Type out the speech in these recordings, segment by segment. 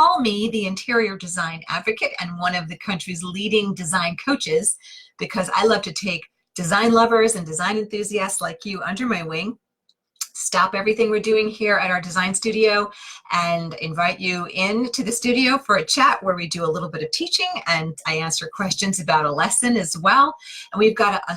call me the interior design advocate and one of the country's leading design coaches because I love to take design lovers and design enthusiasts like you under my wing, stop everything we're doing here at our design studio and invite you into the studio for a chat where we do a little bit of teaching and I answer questions about a lesson as well. And we've got a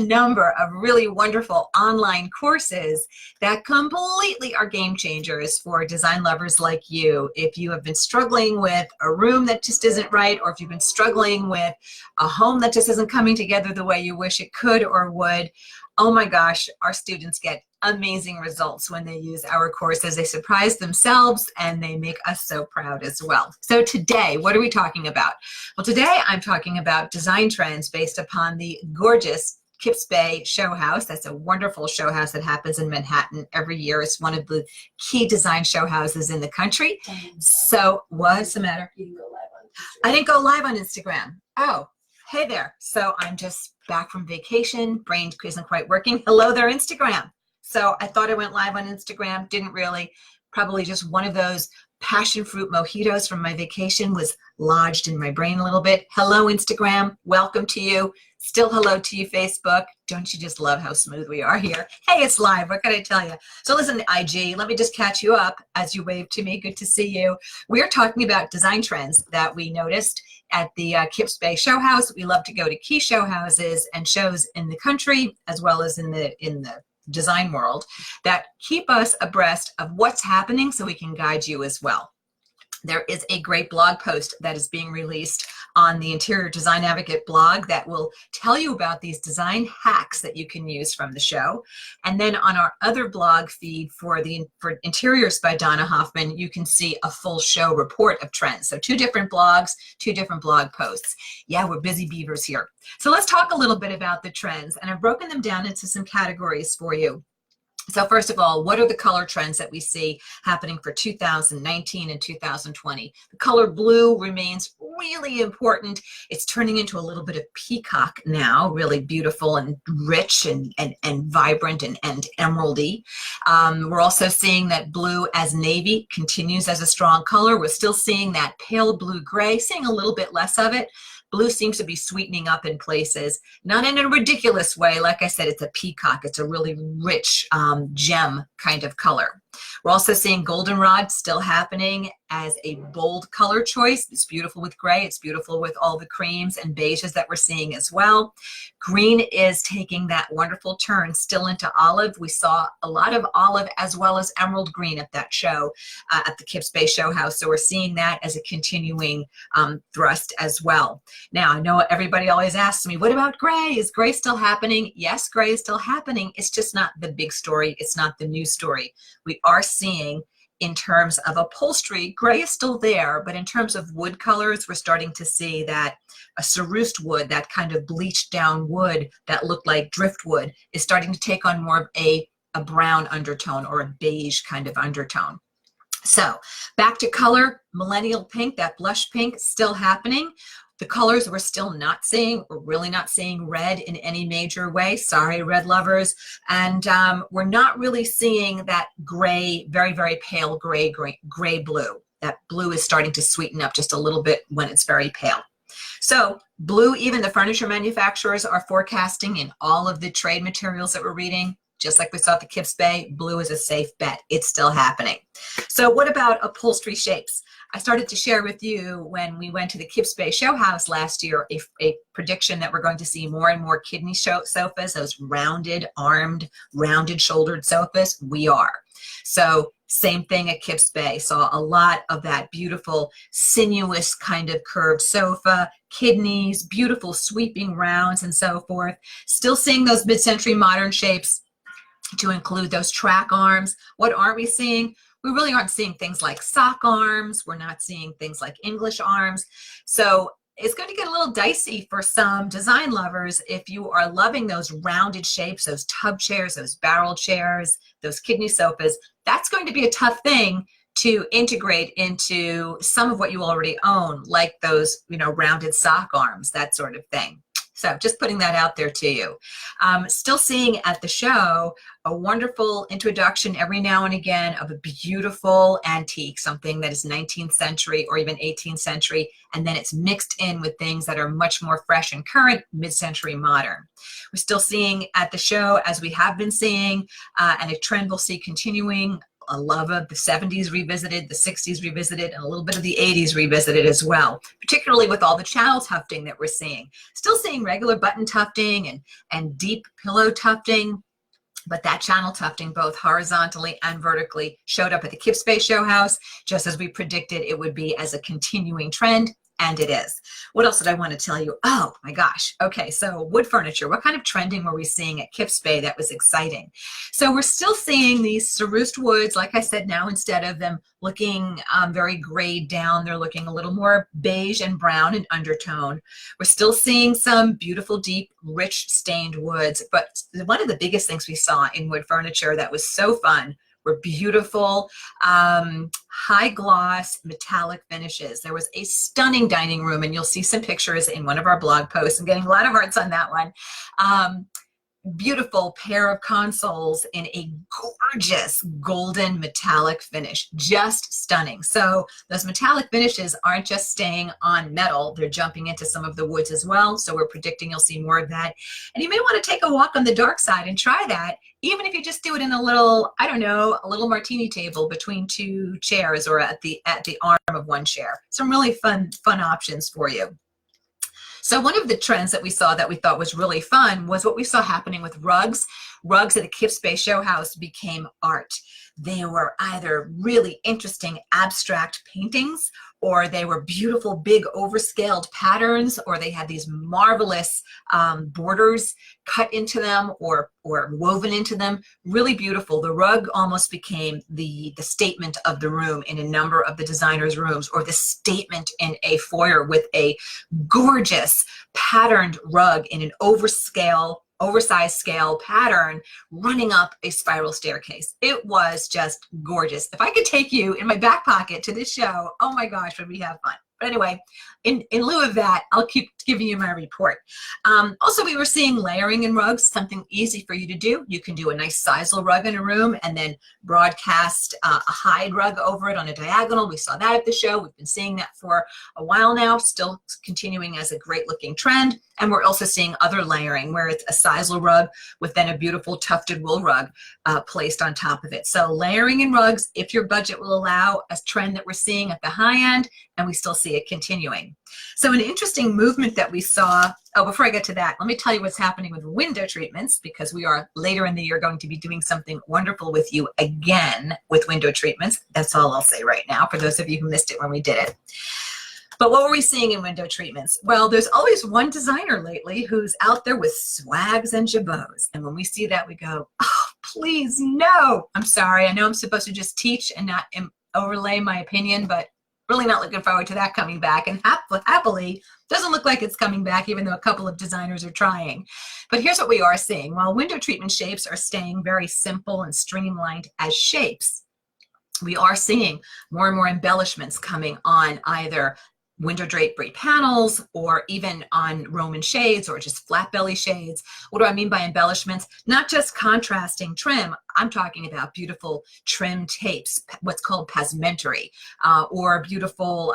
number of really wonderful online courses that completely are game changers for design lovers like you. If you have been struggling with a room that just isn't right, or if you've been struggling with a home that just isn't coming together the way you wish it could or would, oh my gosh, our students get amazing results when they use our courses. They surprise themselves and they make us so proud as well. So today, what are we talking about? Well, today I'm talking about design trends based upon the gorgeous Kips Bay Show House. That's a wonderful show house that happens in Manhattan every year. It's one of the key design show houses in the country. So what's the matter? You didn't go live on Instagram. I didn't go live on Instagram. Oh. Hey there. So I'm just back from vacation. Brain isn't quite working. Hello there, Instagram. So I thought I went live on Instagram. Didn't really. Probably just one of those passion fruit mojitos from my vacation was lodged in my brain a little bit. Hello, Instagram. Welcome to you. Still hello to you, Facebook. Don't you just love how smooth we are here? Hey, it's live. What can I tell you? So listen, IG, let me just catch you up as you wave to me. Good to see you. We are talking about design trends that we noticed at the Kips Bay Show House. We love to go to key show houses and shows in the country as well as in the design world that keep us abreast of what's happening so we can guide you as well. There is a great blog post that is being released on the Interior Design Advocate blog that will tell you about these design hacks that you can use from the show. And then on our other blog feed for Interiors by Donna Hoffman, you can see a full show report of trends. So two different blogs, two different blog posts. Yeah, we're busy beavers here. So let's talk a little bit about the trends. And I've broken them down into some categories for you. So first of all, what are the color trends that we see happening for 2019 and 2020? The color blue remains really important. It's turning into a little bit of peacock now, really beautiful and rich and vibrant and emeraldy. We're also seeing that blue as navy continues as a strong color. We're still seeing that pale blue gray, seeing a little bit less of it. Blue seems to be sweetening up in places, not in a ridiculous way. Like I said, it's a peacock. It's a really rich gem kind of color. We're also seeing goldenrod still happening as a bold color choice. It's beautiful with gray. It's beautiful with all the creams and beiges that we're seeing as well. Green is taking that wonderful turn still into olive. We saw a lot of olive as well as emerald green at that show at the Kips Bay Show House. So we're seeing that as a continuing thrust as well. Now, I know everybody always asks me, what about gray? Is gray still happening? Yes, gray is still happening. It's just not the big story. It's not the news story. We are seeing in terms of upholstery, gray is still there, but in terms of wood colors, we're starting to see that a cerused wood, that kind of bleached down wood that looked like driftwood, is starting to take on more of a brown undertone or a beige kind of undertone. So back to color, millennial pink, that blush pink, still happening. The colors we're still not seeing, we're really not seeing red in any major way. Sorry, red lovers. And we're not really seeing that gray, very, very pale gray blue. That blue is starting to sweeten up just a little bit when it's very pale. So blue, even the furniture manufacturers are forecasting in all of the trade materials that we're reading, just like we saw at the Kips Bay, blue is a safe bet. It's still happening. So what about upholstery shapes? I started to share with you when we went to the Kips Bay Show House last year, a prediction that we're going to see more and more kidney sofas, those rounded armed, rounded shouldered sofas. We are. So same thing at Kips Bay. Saw a lot of that beautiful, sinuous kind of curved sofa, kidneys, beautiful sweeping rounds and so forth. Still seeing those mid-century modern shapes to include those track arms. What aren't we seeing? We really aren't seeing things like sock arms. We're not seeing things like English arms. So it's going to get a little dicey for some design lovers if you are loving those rounded shapes, those tub chairs, those barrel chairs, those kidney sofas. That's going to be a tough thing to integrate into some of what you already own, like those, rounded sock arms, that sort of thing. So just putting that out there to you. Still seeing at the show a wonderful introduction every now and again of a beautiful antique, something that is 19th century or even 18th century, and then it's mixed in with things that are much more fresh and current, mid-century modern. We're still seeing at the show, as we have been seeing, and a trend we'll see continuing, a love of the 70s revisited, the 60s revisited, and a little bit of the 80s revisited as well, particularly with all the channel tufting that we're seeing. Still seeing regular button tufting and deep pillow tufting, but that channel tufting, both horizontally and vertically, showed up at the Kips Show House, just as we predicted it would be as a continuing trend. And it is. What else did I want to tell you? Oh my gosh. Okay, so wood furniture. What kind of trending were we seeing at Kips Bay that was exciting? So we're still seeing these Sarust woods, like I said, now instead of them looking very grayed down, they're looking a little more beige and brown in undertone. We're still seeing some beautiful, deep, rich stained woods. But one of the biggest things we saw in wood furniture that was so fun were beautiful, high gloss metallic finishes. There was a stunning dining room, and you'll see some pictures in one of our blog posts. I'm getting a lot of hearts on that one. Beautiful pair of consoles in a gorgeous golden metallic finish, just stunning. So those metallic finishes aren't just staying on metal, they're jumping into some of the woods as well. So we're predicting you'll see more of that. And you may want to take a walk on the dark side and try that, even if you just do it in a little, I don't know, a little martini table between two chairs or at the arm of one chair. Some really fun options for you. So one of the trends that we saw that we thought was really fun was what we saw happening with rugs. Rugs at the Kips Show House became art. They were either really interesting abstract paintings, or they were beautiful, big, overscaled patterns, or they had these marvelous borders cut into them or woven into them. Really beautiful. The rug almost became the statement of the room in a number of the designers' rooms, or the statement in a foyer with a gorgeous patterned rug in an oversized scale pattern running up a spiral staircase. It was just gorgeous. If I could take you in my back pocket to this show, oh my gosh, would we have fun. But anyway, in lieu of that, I'll keep giving you my report. Also, we were seeing layering in rugs, something easy for you to do. You can do a nice sisal rug in a room and then broadcast a hide rug over it on a diagonal. We saw that at the show. We've been seeing that for a while now, still continuing as a great looking trend. And we're also seeing other layering where it's a sisal rug with then a beautiful tufted wool rug placed on top of it. So layering in rugs, if your budget will allow, a trend that we're seeing at the high end, and we still see it continuing. So an interesting movement that we saw, oh, before I get to that, let me tell you what's happening with window treatments, because we are later in the year going to be doing something wonderful with you again with window treatments. That's all I'll say right now for those of you who missed it when we did it. But what were we seeing in window treatments? Well, there's always one designer lately who's out there with swags and jabots. And when we see that, we go, oh, please, no. I'm sorry. I know I'm supposed to just teach and not overlay my opinion, but really not looking forward to that coming back. And happily, doesn't look like it's coming back, even though a couple of designers are trying. But here's what we are seeing. While window treatment shapes are staying very simple and streamlined as shapes, we are seeing more and more embellishments coming on either window drapery panels or even on Roman shades or just flat belly shades. What do I mean by embellishments? Not just contrasting trim. I'm talking about beautiful trim tapes, what's called passementerie, or beautiful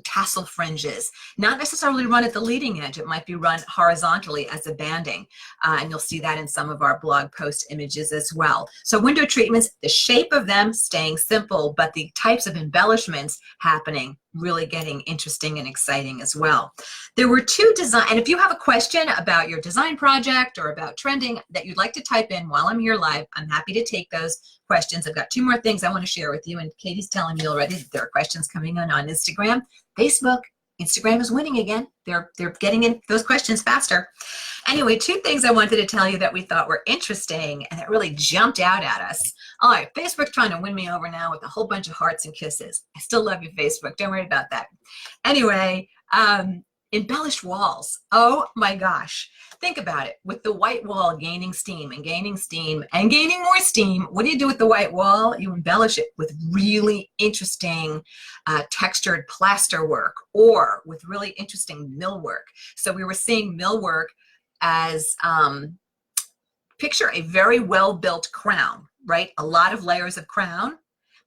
tassel fringes, not necessarily run at the leading edge. It might be run horizontally as a banding, and you'll see that in some of our blog post images as well. So window treatments, the shape of them staying simple, but the types of embellishments happening really getting interesting and exciting as well. There were two design, and if you have a question about your design project or about trending that you'd like to type in while I'm here live, I'm happy to take those questions. I've got two more things I want to share with you, and Katie's telling me already that there are questions coming on Instagram. Facebook, Instagram is winning again. They're getting in those questions faster. Anyway, two things I wanted to tell you that we thought were interesting and that really jumped out at us. All right, Facebook's trying to win me over now with a whole bunch of hearts and kisses. I still love you, Facebook. Don't worry about that. Anyway, Embellished walls. Oh my gosh. Think about it. With the white wall gaining steam and gaining steam and gaining more steam, what do you do with the white wall? You embellish it with really interesting textured plaster work or with really interesting millwork. So we were seeing millwork as, picture a very well-built crown, right? A lot of layers of crown,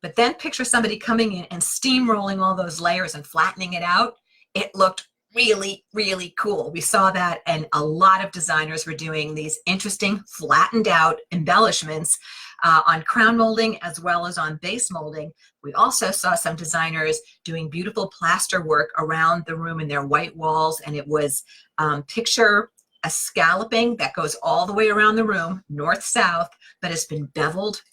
but then picture somebody coming in and steamrolling all those layers and flattening it out. It looked really, really cool. We saw that, and a lot of designers were doing these interesting flattened out embellishments on crown molding as well as on base molding. We also saw some designers doing beautiful plaster work around the room in their white walls, and it was picture a scalloping that goes all the way around the room, north-south, but it's been beveled.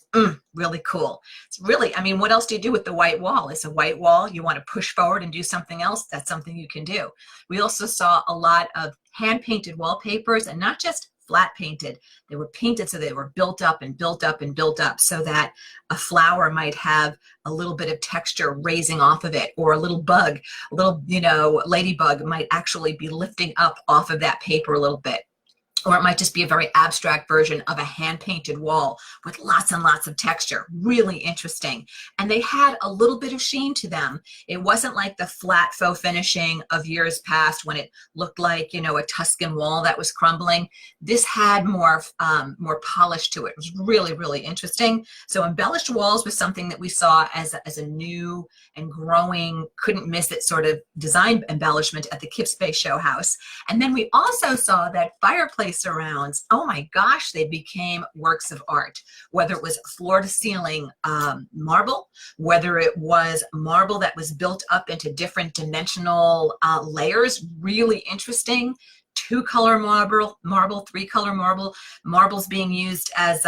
Really cool. It's really, I mean, what else do you do with the white wall? It's a white wall. You want to push forward and do something else, that's something you can do. We also saw a lot of hand-painted wallpapers, and not just flat painted. They were painted so they were built up and built up and built up so that a flower might have a little bit of texture raising off of it, or a little bug, a little, you know, ladybug might actually be lifting up off of that paper a little bit. Or it might just be a very abstract version of a hand-painted wall with lots and lots of texture. Really interesting. And they had a little bit of sheen to them. It wasn't like the flat faux finishing of years past when it looked like, you know, a Tuscan wall that was crumbling. This had more polish to it. It was really, really interesting. So embellished walls was something that we saw as a new and growing, couldn't miss it sort of design embellishment at the Kips Space Show House. And then we also saw that fireplace surrounds, oh my gosh, they became works of art. Whether it was floor to ceiling marble, whether it was marble that was built up into different dimensional layers, really interesting. 2-color marble, 3-color marble, marbles being used as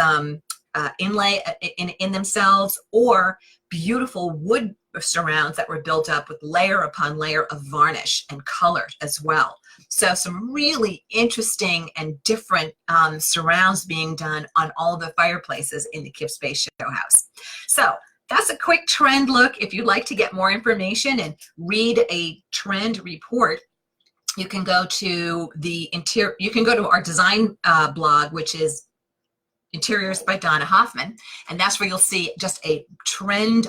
inlay in themselves, or beautiful wood surrounds that were built up with layer upon layer of varnish and color as well. So some really interesting and different surrounds being done on all the fireplaces in the Kips Space Show House. So that's a quick trend look. If you'd like to get more information and read a trend report, you can go to our design blog, which is Interiors by Donna Hoffman, and that's where you'll see just a trend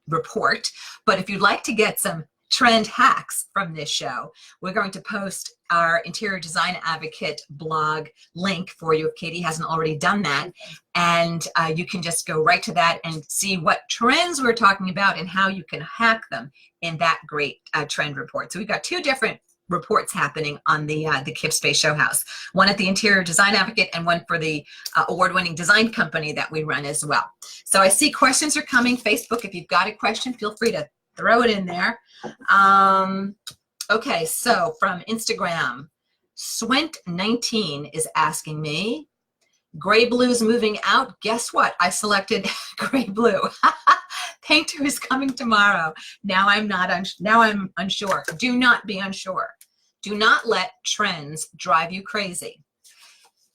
report. But if you'd like to get some trend hacks from this show, we're going to post our Interior Design Advocate blog link for you if Katie hasn't already done that, and you can just go right to that and see what trends we're talking about and how you can hack them in that great trend report. So we've got 2 different reports happening on the Kips Space Show House. One at the Interior Design Advocate and one for the award-winning design company that we run as well. So I see questions are coming. Facebook, if you've got a question, feel free to throw it in there. Okay, so from Instagram, Swint19 is asking me, gray blue's moving out. Guess what? I selected gray blue. Painter is coming tomorrow. Now I'm unsure. Do not be unsure. Do not let trends drive you crazy.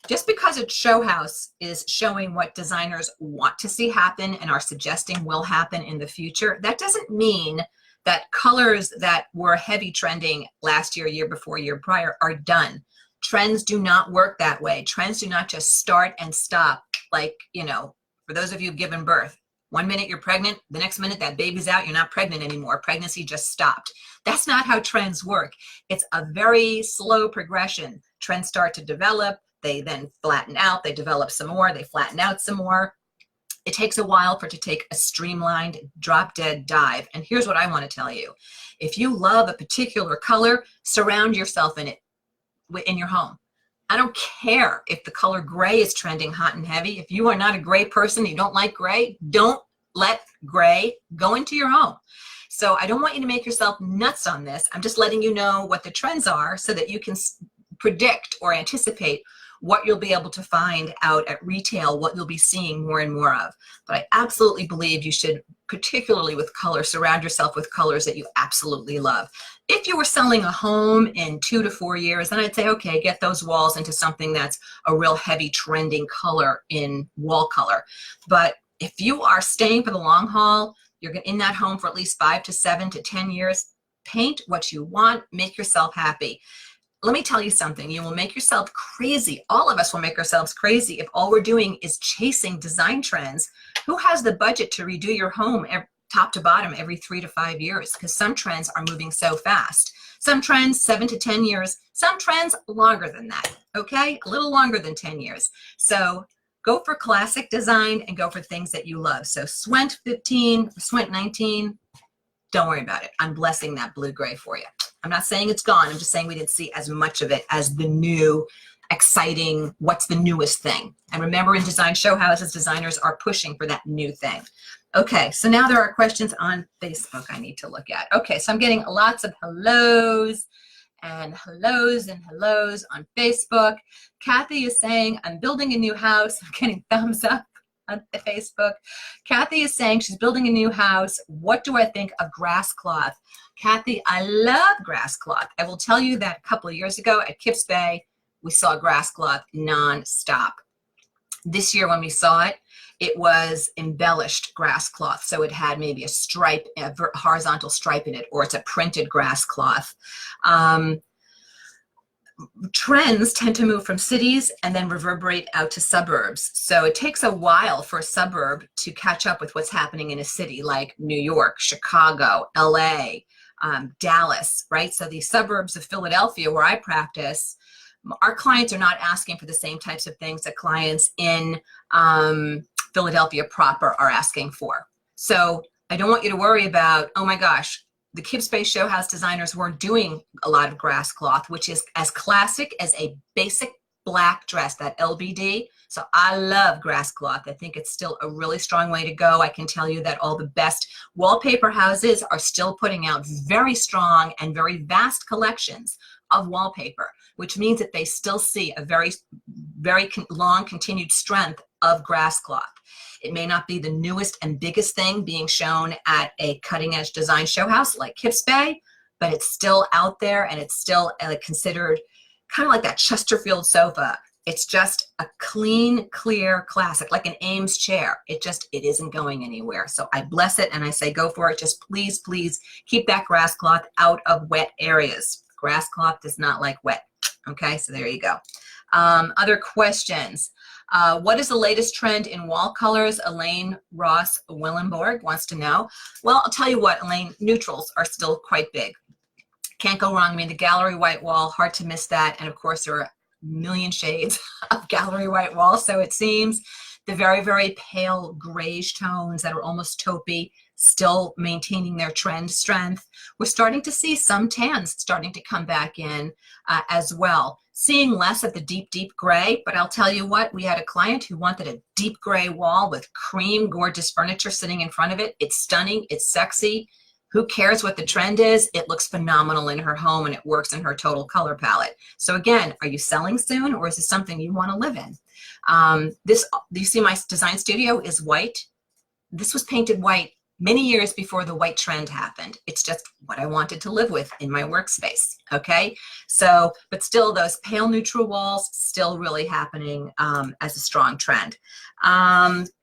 Just because a show house is showing what designers want to see happen and are suggesting will happen in the future, that doesn't mean that colors that were heavy trending last year, year before, year prior are done. Trends do not work that way. Trends do not just start and stop like, you know, for those of you who've given birth. One minute you're pregnant, the next minute that baby's out, you're not pregnant anymore. Pregnancy just stopped. That's not how trends work. It's a very slow progression. Trends start to develop, they then flatten out, they develop some more, they flatten out some more. It takes a while for it to take a streamlined, drop-dead dive. And here's what I want to tell you. If you love a particular color, surround yourself in it in your home. I don't care if the color gray is trending hot and heavy. If you are not a gray person, you don't like gray, don't let gray go into your home. So I don't want you to make yourself nuts on this. I'm just letting you know what the trends are so that you can predict or anticipate what you'll be able to find out at retail, what you'll be seeing more and more of. But I absolutely believe you should, particularly with color, surround yourself with colors that you absolutely love. If you were selling a home in 2 to 4 years, then I'd say, okay, get those walls into something that's a real heavy trending color in wall color. But if you are staying for the long haul, you're in that home for at least 5 to 7 to 10 years, Paint what you want, make yourself happy. Let me tell you something, you will make yourself crazy. All of us will make ourselves crazy if all we're doing is chasing design trends. Who has the budget to redo your home top to bottom every 3 to 5 years? Because some trends are moving so fast. Some trends 7 to 10 years, some trends longer than that, okay? A little longer than 10 years. So go for classic design and go for things that you love. So Swent 15, Swent 19, don't worry about it. I'm blessing that blue-gray for you. I'm not saying it's gone. I'm just saying we didn't see as much of it as the new, exciting, what's the newest thing. And remember, in design show houses, designers are pushing for that new thing. Okay, so now there are questions on Facebook I need to look at. Okay, so I'm getting lots of hellos and hellos and hellos on Facebook. Kathy is saying, I'm building a new house. I'm getting thumbs up on Facebook. Kathy is saying she's building a new house. What do I think of grass cloth? Kathy, I love grass cloth. I will tell you that a couple of years ago at Kips Bay, we saw grass cloth non-stop. This year when we saw it, it was embellished grass cloth. So it had maybe a stripe, a horizontal stripe in it, or it's a printed grass cloth. Trends tend to move from cities and then reverberate out to suburbs. So it takes a while for a suburb to catch up with what's happening in a city like New York, Chicago, LA, Dallas, right? So the suburbs of Philadelphia, where I practice, our clients are not asking for the same types of things that clients in Philadelphia proper are asking for. So I don't want you to worry about, oh my gosh, the Kips Bay Show House designers weren't doing a lot of grass cloth, which is as classic as a basic black dress, that LBD. So I love grass cloth. I think it's still a really strong way to go. I can tell you that all the best wallpaper houses are still putting out very strong and very vast collections of wallpaper, which means that they still see a very long continued strength of grass cloth. It may not be the newest and biggest thing being shown at a cutting edge design show house like Kips Bay, but it's still out there and it's still considered kind of like that Chesterfield sofa. It's just a clean, clear classic, like an Ames chair. It isn't going anywhere. So I bless it and I say go for it. Just please, please keep that grass cloth out of wet areas. Grass cloth does not like wet. Okay, so there you go. Other questions. What is the latest trend in wall colors? Elaine Ross Willenborg wants to know. Well, I'll tell you what, Elaine, neutrals are still quite big. Can't go wrong. I mean, the gallery white wall, hard to miss that. And of course, there are a million shades of gallery white wall. So it seems the very, very pale grayish tones that are almost taupey still maintaining their trend strength. We're starting to see some tans starting to come back in as well. Seeing less of the deep, deep gray, but I'll tell you what, we had a client who wanted a deep gray wall with cream, gorgeous furniture sitting in front of it. It's stunning, it's sexy. Who cares what the trend is? It looks phenomenal in her home and it works in her total color palette. So again, are you selling soon or is this something you want to live in? You see my design studio is white. This was painted white many years before the white trend happened. It's just what I wanted to live with in my workspace, okay? So, but still those pale neutral walls still really happening as a strong trend.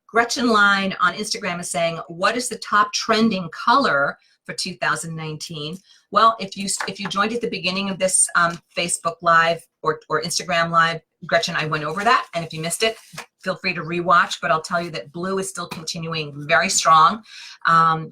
Gretchen Line on Instagram is saying, what is the top trending color for 2019? Well, if you joined at the beginning of this Facebook Live or Instagram Live, Gretchen, I went over that, and if you missed it, feel free to rewatch, but I'll tell you that blue is still continuing very strong.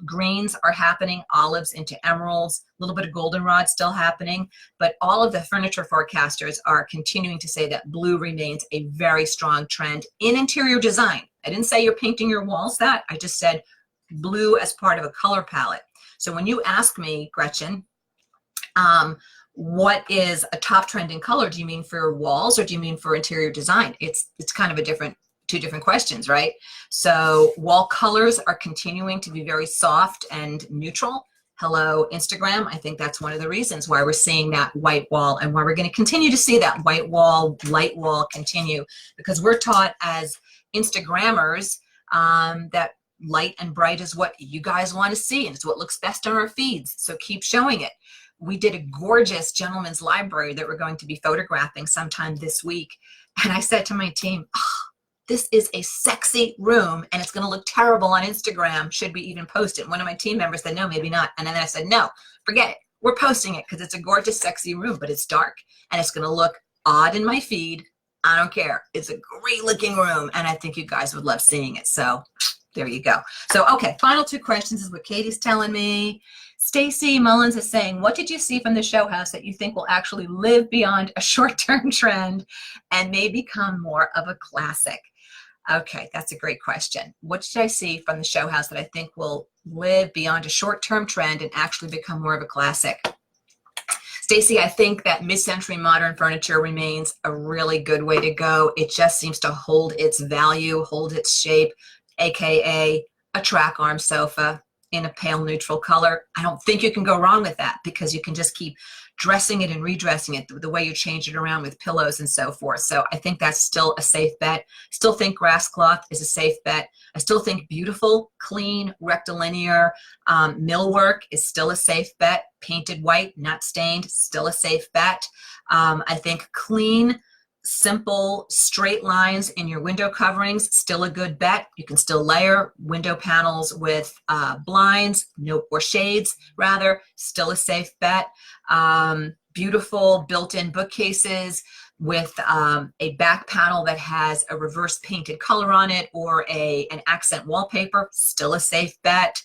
Greens are happening, olives into emeralds, a little bit of goldenrod still happening, but all of the furniture forecasters are continuing to say that blue remains a very strong trend in interior design. I didn't say you're painting your walls that, I just said blue as part of a color palette. So when you ask me, Gretchen, what is a top trending color? Do you mean for walls or do you mean for interior design? It's kind of two different questions, right? So wall colors are continuing to be very soft and neutral. Hello, Instagram. I think that's one of the reasons why we're seeing that white wall and why we're going to continue to see that white wall, light wall continue, because we're taught as Instagrammers that light and bright is what you guys want to see and it's what looks best on our feeds. So keep showing it. We did a gorgeous gentleman's library that we're going to be photographing sometime this week. And I said to my team, oh, this is a sexy room and it's going to look terrible on Instagram. Should we even post it? One of my team members said, no, maybe not. And then I said, no, forget it. we're posting it because it's a gorgeous, sexy room, but it's dark and it's going to look odd in my feed. I don't care. It's a great looking room, and I think you guys would love seeing it. So there you go. So, okay, final 2 questions is what Katie's telling me. Stacy Mullins is saying, what did you see from the show house that you think will actually live beyond a short-term trend and may become more of a classic? Okay, that's a great question. What did I see from the show house that I think will live beyond a short-term trend and actually become more of a classic? Stacy, I think that mid-century modern furniture remains a really good way to go. It just seems to hold its value, hold its shape, AKA a track arm sofa in a pale neutral color. I don't think you can go wrong with that because you can just keep dressing it and redressing it the way you change it around with pillows and so forth. So I think that's still a safe bet. Still think grass cloth is a safe bet. I still think beautiful, clean, rectilinear millwork is still a safe bet. Painted white, not stained, still a safe bet. I think clean, simple, straight lines in your window coverings, still a good bet. You can still layer window panels with blinds, or shades rather, still a safe bet. Beautiful built-in bookcases with a back panel that has a reverse painted color on it or an accent wallpaper, still a safe bet.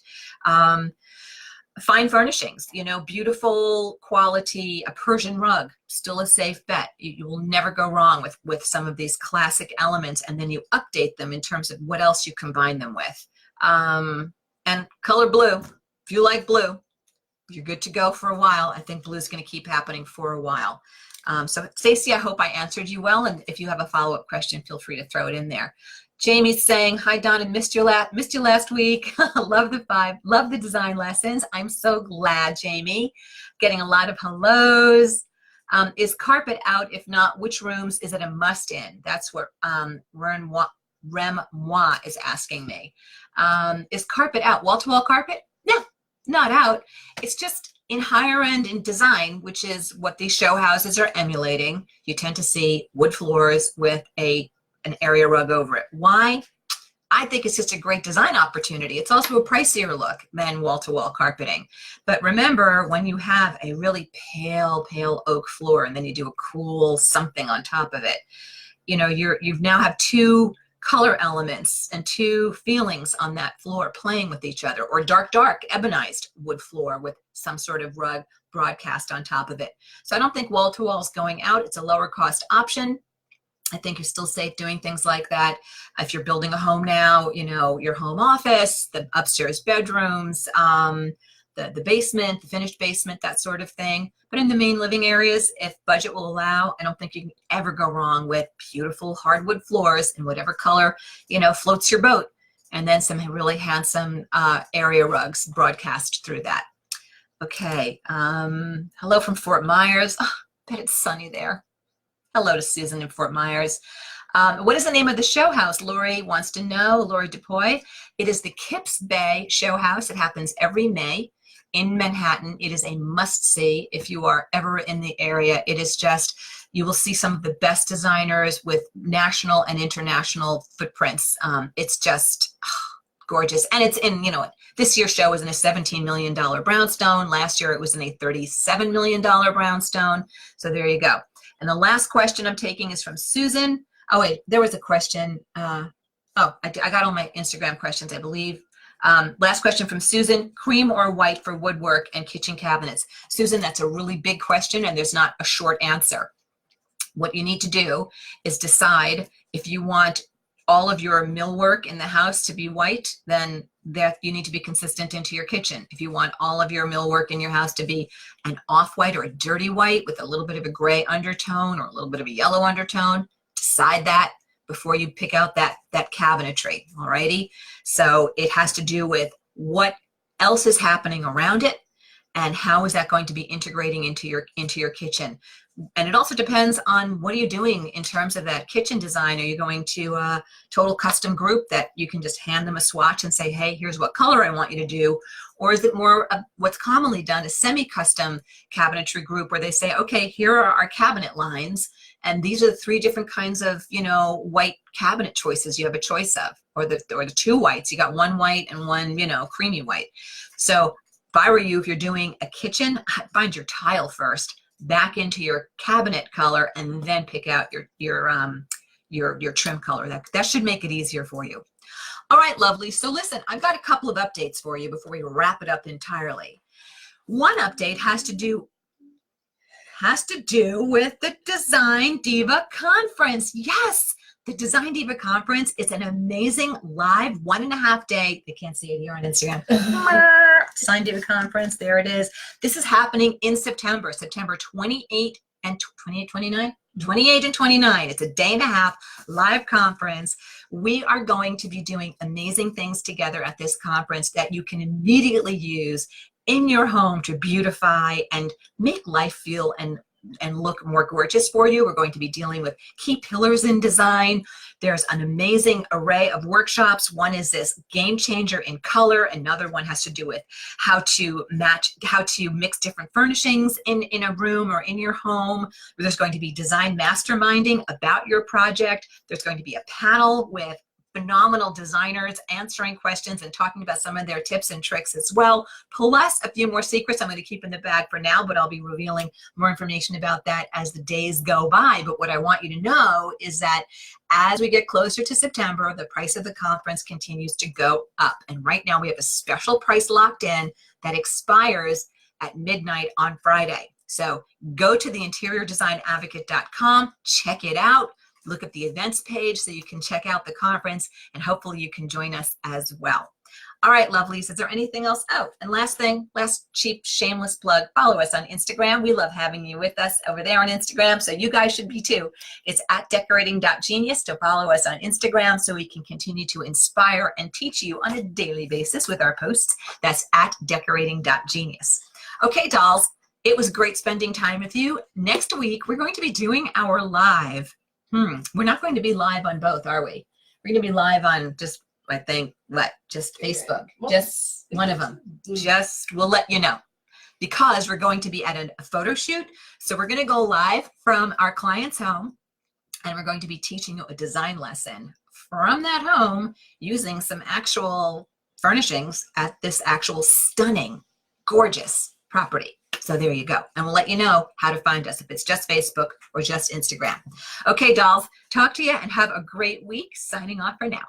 Fine furnishings, beautiful quality, a Persian rug, still a safe bet. You will never go wrong with some of these classic elements, and then you update them in terms of what else you combine them with. And color blue, if you like blue, you're good to go for a while. I think blue is going to keep happening for a while. So Stacey, I hope I answered you well, and if you have a follow-up question, feel free to throw it in there. Jamie's saying, hi, Donna, missed you last week. Love the design lessons. I'm so glad, Jamie. Getting a lot of hellos. Is carpet out? If not, which rooms is it a must in? That's what Rem Moi is asking me. Is carpet out? Wall-to-wall carpet? No, not out. It's just in higher end in design, which is what these show houses are emulating. You tend to see wood floors with an area rug over it. Why? I think it's just a great design opportunity. It's also a pricier look than wall-to-wall carpeting. But remember, when you have a really pale oak floor and then you do a cool something on top of it, you've now have 2 color elements and 2 feelings on that floor playing with each other, or dark ebonized wood floor with some sort of rug broadcast on top of it. So I don't think wall-to-wall is going out. It's a lower cost option. I think you're still safe doing things like that. If you're building a home now, your home office, the upstairs bedrooms, the basement, the finished basement, that sort of thing. But in the main living areas, if budget will allow, I don't think you can ever go wrong with beautiful hardwood floors in whatever color, floats your boat. And then some really handsome area rugs broadcast through that. Okay, hello from Fort Myers. Oh, bet it's sunny there. Hello to Susan in Fort Myers. What is the name of the show house? Lori wants to know, Lori DuPoy. It is the Kips Bay Show House. It happens every May in Manhattan. It is a must-see if you are ever in the area. It is just, you will see some of the best designers with national and international footprints. It's just gorgeous. And it's in, this year's show was in a $17 million brownstone. Last year it was in a $37 million brownstone. So there you go. And the last question I'm taking is from Susan. Oh, wait, there was a question. I got all my Instagram questions, I believe. Last question from Susan, cream or white for woodwork and kitchen cabinets? Susan, that's a really big question, and there's not a short answer. What you need to do is decide if you want all of your millwork in the house to be white, then that you need to be consistent into your kitchen. If you want all of your millwork in your house to be an off-white or a dirty white with a little bit of a gray undertone or a little bit of a yellow undertone, decide that before you pick out that cabinetry, alrighty? So it has to do with what else is happening around it and how is that going to be integrating into your kitchen. And it also depends on what are you doing in terms of that kitchen design. Are you going to a total custom group that you can just hand them a swatch and say, hey, here's what color I want you to do? Or is it more of what's commonly done, a semi-custom cabinetry group where they say, okay, here are our cabinet lines, and these are the 3 different kinds of, white cabinet choices you have a choice of, or the 2 whites. You got 1 white and 1, creamy white. So If I were you, if you're doing a kitchen, I'd find your tile first, back into your cabinet color, and then pick out your trim color. That should make it easier for you. All right, lovely. So listen, I've got a couple of updates for you before we wrap it up entirely. One update has to do with the Design Diva Conference. Yes, the Design Diva Conference is an amazing live 1.5 day. They can't see it here on Instagram. Design Diva Conference, there it is. This is happening in September 28 and 28, 29? 28 and 29. It's a 1.5 day live conference. We are going to be doing amazing things together at this conference that you can immediately use in your home to beautify and make life feel and look more gorgeous for you. We're going to be dealing with key pillars in design. There's an amazing array of workshops. One is this game changer in color. Another one has to do with how to mix different furnishings in a room or in your home. There's going to be design masterminding about your project. There's going to be a panel with phenomenal designers answering questions and talking about some of their tips and tricks as well, plus a few more secrets I'm going to keep in the bag for now, but I'll be revealing more information about that as the days go by. But what I want you to know is that as we get closer to September, the price of the conference continues to go up. And right now we have a special price locked in that expires at midnight on Friday. So go to theinteriordesignadvocate.com, check it out. Look at the events page so you can check out the conference, and hopefully you can join us as well. All right, lovelies, is there anything else? Oh, and last thing, last cheap, shameless plug, follow us on Instagram. We love having you with us over there on Instagram, so you guys should be too. It's at decorating.genius to follow us on Instagram so we can continue to inspire and teach you on a daily basis with our posts. That's at decorating.genius. Okay, dolls, it was great spending time with you. Next week, we're going to be doing our live. We're not going to be live on both, are we? We're going to be live on just, I think, just Facebook. Just one of them. We'll let you know. Because we're going to be at a photo shoot. So we're going to go live from our client's home. And we're going to be teaching you a design lesson from that home using some actual furnishings at this actual stunning, gorgeous property. So there you go. And we'll let you know how to find us if it's just Facebook or just Instagram. Okay, dolls, talk to you and have a great week. Signing off for now.